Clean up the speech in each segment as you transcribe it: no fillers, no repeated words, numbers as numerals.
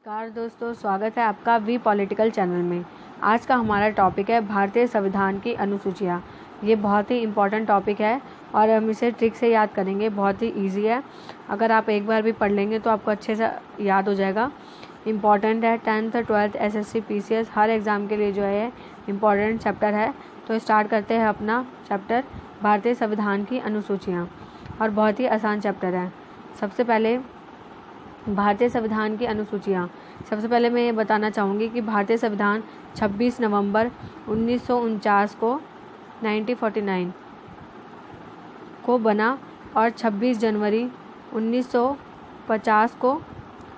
नमस्कार दोस्तों, स्वागत है आपका वी पॉलिटिकल चैनल में। आज का हमारा टॉपिक है भारतीय संविधान की अनुसूचियाँ। ये बहुत ही इम्पॉर्टेंट टॉपिक है और हम इसे ट्रिक से याद करेंगे। बहुत ही इजी है, अगर आप एक बार भी पढ़ लेंगे तो आपको अच्छे से याद हो जाएगा। इम्पॉर्टेंट है, 10th 12th SSC PCS हर एग्ज़ाम के लिए जो है इम्पॉर्टेंट चैप्टर है। तो स्टार्ट करते हैं अपना चैप्टर भारतीय संविधान की अनुसूचियाँ, और बहुत ही आसान चैप्टर है। सबसे पहले भारतीय संविधान की अनुसूचियाँ। सबसे पहले मैं ये बताना चाहूँगी कि भारतीय संविधान 26 नवंबर 1949 को 1949 को बना और 26 जनवरी 1950 को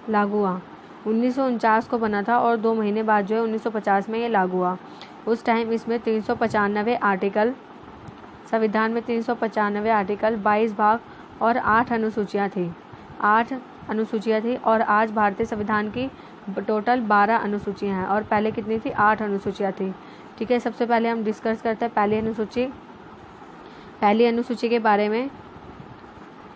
लागू हुआ। 1949 को बना था और 2 महीने बाद जो है 1950 में ये लागू हुआ। उस टाइम इसमें 395 आर्टिकल, संविधान में 395 आर्टिकल, 22 भाग और 8 अनुसूचियाँ थी। 8 अनुसूचियाँ थी और आज भारतीय संविधान की टोटल 12 अनुसूचियाँ हैं और पहले कितनी थी? 8 अनुसूचियाँ थी। ठीक है, सबसे पहले हम डिस्कस करते हैं पहली अनुसूची के बारे में।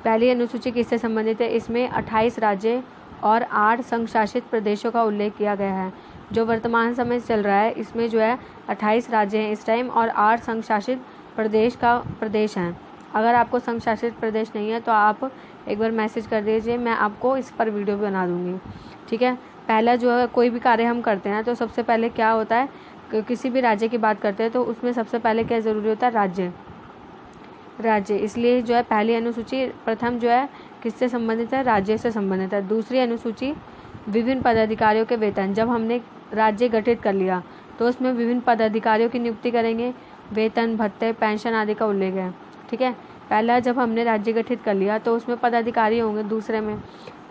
पहली अनुसूची किससे संबंधित है? इसमें 28 राज्य और 8 संघ शासित प्रदेशों का उल्लेख किया गया है। जो वर्तमान समय चल रहा है इसमें जो है 28 राज्य हैं इस टाइम और 8 संघ शासित प्रदेश हैं। अगर आपको संघ शासित प्रदेश नहीं है तो आप एक बार मैसेज कर दीजिए, मैं आपको इस पर वीडियो भी बना दूंगी। ठीक है, पहला जो है कोई भी कार्य हम करते हैं तो सबसे पहले क्या होता है, किसी भी राज्य की बात करते हैं तो उसमें सबसे पहले क्या ज़रूरी होता है? राज्य। इसलिए जो है पहली अनुसूची प्रथम जो है किससे संबंधित है? राज्य से संबंधित है। दूसरी अनुसूची विभिन्न पदाधिकारियों के वेतन। जब हमने राज्य गठित कर लिया तो उसमें विभिन्न पदाधिकारियों की नियुक्ति करेंगे, वेतन, भत्ते, पेंशन आदि का उल्लेख है। ठीक है, पहला जब हमने राज्य गठित कर लिया तो उसमें पदाधिकारी होंगे। दूसरे में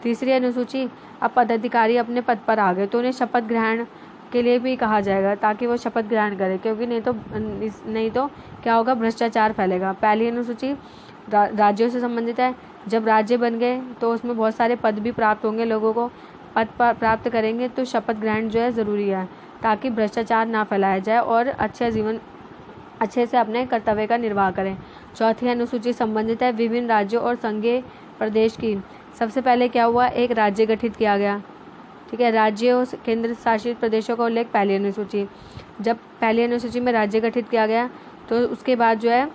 तीसरी अनुसूची, अब पदाधिकारी अपने पद पर आ गए तो उन्हें शपथ ग्रहण के लिए भी कहा जाएगा ताकि वो शपथ ग्रहण करें, क्योंकि नहीं तो क्या होगा? भ्रष्टाचार फैलेगा। पहली अनुसूची राज्यों से संबंधित है। जब राज्य बन गए तो उसमें बहुत सारे पद भी प्राप्त होंगे, लोगों को पद प्राप्त करेंगे तो शपथ ग्रहण जो है ज़रूरी है ताकि भ्रष्टाचार ना फैलाया जाए और अच्छे से अपने कर्तव्य का निर्वाह करें। चौथी अनुसूची संबंधित है विभिन्न राज्यों और संघीय प्रदेश की। सबसे पहले क्या हुआ? एक राज्य गठित किया गया। ठीक है, राज्य और केंद्र शासित प्रदेशों का उल्लेख पहली अनुसूची। जब पहली अनुसूची में राज्य गठित किया गया तो उसके बाद जो है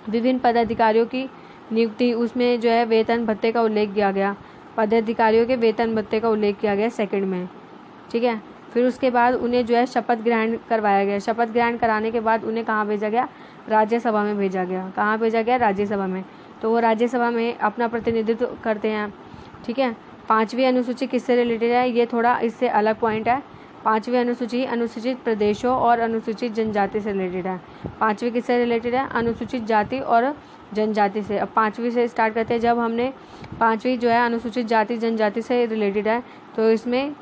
विभिन्न पदाधिकारियों की नियुक्ति, उसमें जो है वेतन भत्ते का उल्लेख किया गया। पदाधिकारियों के वेतन भत्ते का उल्लेख किया गया सेकंड में। ठीक है, फिर उसके बाद उन्हें जो है शपथ ग्रहण करवाया गया। शपथ ग्रहण कराने के बाद उन्हें कहाँ भेजा गया? राज्यसभा में भेजा गया। कहाँ भेजा गया? राज्यसभा में। तो वो राज्यसभा में अपना प्रतिनिधित्व करते हैं। ठीक है, पांचवी अनुसूची किससे रिलेटेड है? ये थोड़ा इससे अलग पॉइंट है। पांचवी अनुसूची अनुसूचित प्रदेशों और अनुसूचित जनजाति से रिलेटेड है। पांचवी किससे रिलेटेड है? अनुसूचित जाति और जनजाति से। अब पांचवी से स्टार्ट करते हैं। जब हमने पांचवी जो है अनुसूचित जाति जनजाति से रिलेटेड है तो इसमें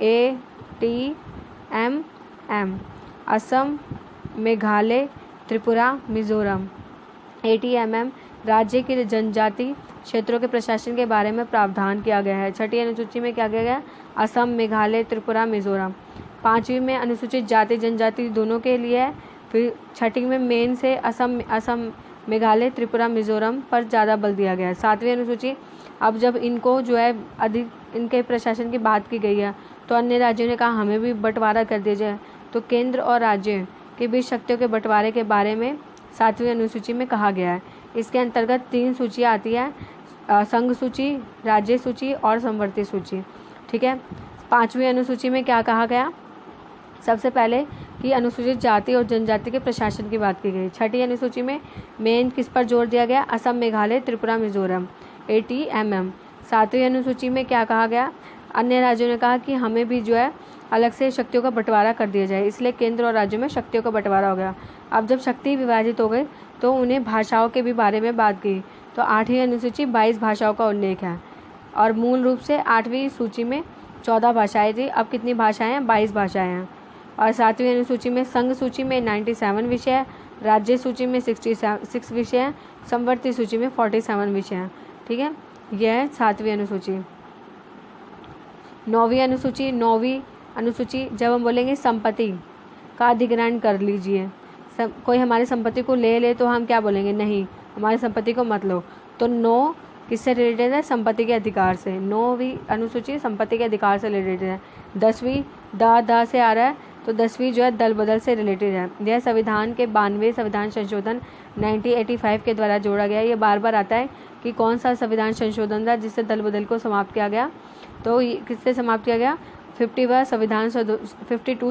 ATMM असम, मेघालय, त्रिपुरा, मिजोरम। ATMM राज्य के जनजाति क्षेत्रों के प्रशासन के बारे में प्रावधान किया गया है। छठी अनुसूची में क्या किया गया? असम, मेघालय, त्रिपुरा, मिजोरम। पांचवी में अनुसूचित जाति जनजाति दोनों के लिए है। फिर छठी में मेन से असम, मेघालय, त्रिपुरा, मिजोरम पर ज़्यादा बल दिया गया है। सातवीं अनुसूची, अब जब इनको जो है अधिक इनके प्रशासन की बात की गई है तो अन्य राज्यों ने कहा हमें भी बंटवारा कर दिया जाए, तो केंद्र और राज्य के बीच शक्तियों के बंटवारे के बारे में सातवीं अनुसूची में कहा गया है। इसके अंतर्गत 3 सूचियाँ आती है, संघ सूची, राज्य सूची और समवर्ती सूची। ठीक है, पांचवी अनुसूची में क्या कहा गया? सबसे पहले कि अनुसूचित जाति और जनजाति के प्रशासन की बात की गई। छठी अनुसूची में मेन किस पर जोर दिया गया? असम, मेघालय, त्रिपुरा, मिजोरम, ATMM। सातवीं अनुसूची में क्या कहा गया? अन्य राज्यों ने कहा कि हमें भी जो है अलग से शक्तियों का बंटवारा कर दिया जाए, इसलिए केंद्र और राज्यों में शक्तियों का बंटवारा हो गया। अब जब शक्ति विभाजित हो गई तो उन्हें भाषाओं के भी बारे में बात की। तो आठवीं अनुसूची 22 भाषाओं का उल्लेख है और मूल रूप से 8वीं सूची में 14 भाषाएं थी। अब कितनी भाषाएं हैं? 22 भाषाएं हैं। और 7वीं अनुसूची में संघ सूची में 97 विषय है, राज्य सूची में 66 विषय हैं, समवर्ती सूची में 47 विषय हैं। ठीक है, यह है 7वीं अनुसूची। 9वीं अनुसूची जब हम बोलेंगे संपत्ति का अधिग्रहण कर लीजिए, कोई हमारी संपत्ति को ले तो हम क्या बोलेंगे? नहीं, हमारी संपत्ति को मत लो। तो 9 किससे रिलेटेड है? संपत्ति के अधिकार से। 9वीं अनुसूची संपत्ति के अधिकार से रिलेटेड है। 10वीं द से आ रहा है, तो 10वीं जो है दल बदल से रिलेटेड है। यह संविधान के 92वें संविधान संशोधन 1985 के द्वारा जोड़ा गया। ये बार बार आता है कि कौन सा संविधान संशोधन था जिससे दल बदल को समाप्त किया गया। तो किससे समाप्त किया गया? 52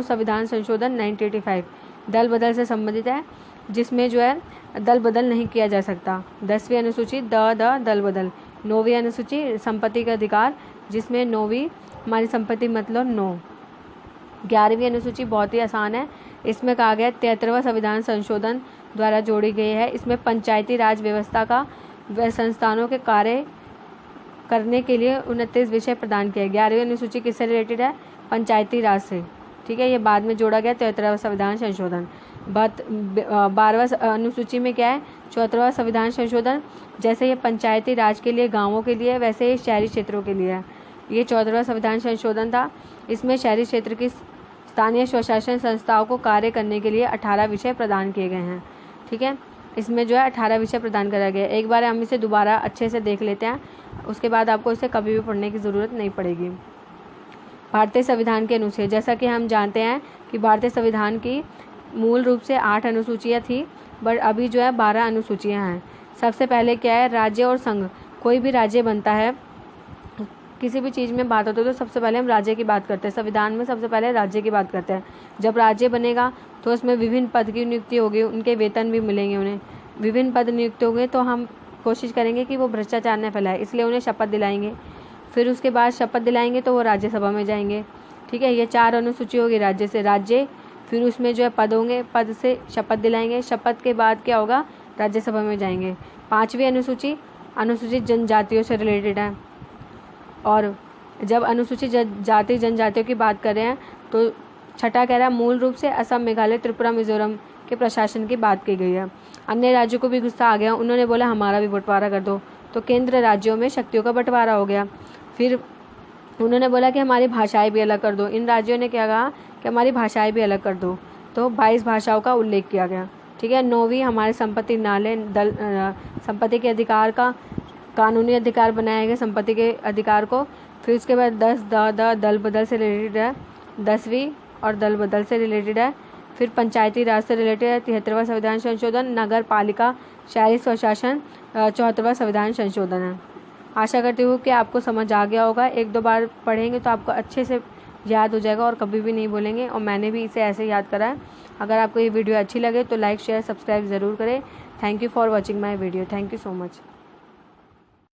संविधान संशोधन 1985 दल बदल से संबंधित है, जिसमें जो है दल बदल नहीं किया जा सकता। 10वीं अनुसूची दल बदल। 9वीं अनुसूची संपत्ति का अधिकार, जिसमें 9वीं हमारी संपत्ति मतलब 9। 11वीं अनुसूची बहुत ही आसान है। इसमें कहा गया 73वां संविधान संशोधन द्वारा जोड़ी गई है। इसमें पंचायती राज व्यवस्था का व संस्थानों के कार्य करने के लिए 29 विषय प्रदान किए। 11वीं अनुसूची किससे रिलेटेड है? पंचायती राज से। ठीक है, ये बाद में जोड़ा गया 73वां संविधान संशोधन। 12वां अनुसूची में क्या है? 74वां संविधान संशोधन। जैसे ये पंचायती राज के लिए गाँवों के लिए, वैसे ये शहरी क्षेत्रों के लिए है। ये 14वां संविधान संशोधन था। इसमें शहरी क्षेत्र की स्थानीय स्वशासन संस्थाओं को कार्य करने के लिए 18 विषय प्रदान किए गए हैं। ठीक है, इसमें जो है 18 विषय प्रदान करा गया। एक बार हम इसे दोबारा अच्छे से देख लेते हैं, उसके बाद आपको इसे कभी भी पढ़ने की ज़रूरत नहीं पड़ेगी। भारतीय संविधान के अनुच्छेद, जैसा कि हम जानते हैं कि भारतीय संविधान की मूल रूप से 8 अनुसूचियाँ थी, बट अभी जो है 12 अनुसूचियाँ हैं। सबसे पहले क्या है? राज्य और संघ। कोई भी राज्य बनता है, किसी भी चीज़ में बात होती है तो सबसे पहले हम राज्य की बात करते हैं। संविधान में सबसे पहले राज्य की बात करते हैं। जब राज्य बनेगा तो उसमें विभिन्न पद की नियुक्ति होगी, उनके वेतन भी मिलेंगे उन्हें। विभिन्न पद नियुक्त होंगे तो हम कोशिश करेंगे कि वो भ्रष्टाचार न फैलाए, इसलिए उन्हें शपथ दिलाएंगे। फिर उसके बाद शपथ दिलाएंगे तो वो राज्यसभा में जाएंगे। ठीक है, ये 4 अनुसूची होगी राज्य से। राज्य, फिर उसमें जो है पद होंगे, पद से शपथ दिलाएंगे, शपथ के बाद क्या होगा? राज्यसभा में जाएंगे। 5वीं अनुसूची अनुसूचित जनजातियों से रिलेटेड है। और जब अनुसूचित जाति जनजातियों की बात कर रहे हैं तो छठा कह रहा है मूल रूप से असम, मेघालय, त्रिपुरा, मिजोरम के प्रशासन की बात की गई है। अन्य राज्यों को भी गुस्सा आ गया, उन्होंने बोला हमारा भी बंटवारा कर दो, तो केंद्र राज्यों में शक्तियों का बंटवारा हो गया। फिर उन्होंने बोला कि हमारी भाषाएं भी अलग कर दो। इन राज्यों ने क्या कहा कि हमारी भाषाएं भी अलग कर दो, तो 22 भाषाओं का उल्लेख किया गया। ठीक है, 9वीं हमारे संपत्ति नाले दल संपत्ति के अधिकार का कानूनी अधिकार बनाया गया, संपत्ति के अधिकार को। फिर उसके बाद 10 दल बदल से रिलेटेड है। 10वीं और दल बदल से रिलेटेड है। फिर पंचायती राज से रिलेटेड है। 73वां संविधान संशोधन। नगर पालिका शहरी स्वशासन 74वां संविधान संशोधन है। आशा करती हूँ कि आपको समझ आ गया होगा। 1-2 बार पढ़ेंगे तो आपको अच्छे से याद हो जाएगा और कभी भी नहीं भूलेंगे। और मैंने भी इसे ऐसे याद करा है। अगर आपको ये वीडियो अच्छी लगे तो लाइक, शेयर, सब्सक्राइब ज़रूर करें। Thank you for watching my video. Thank you so much.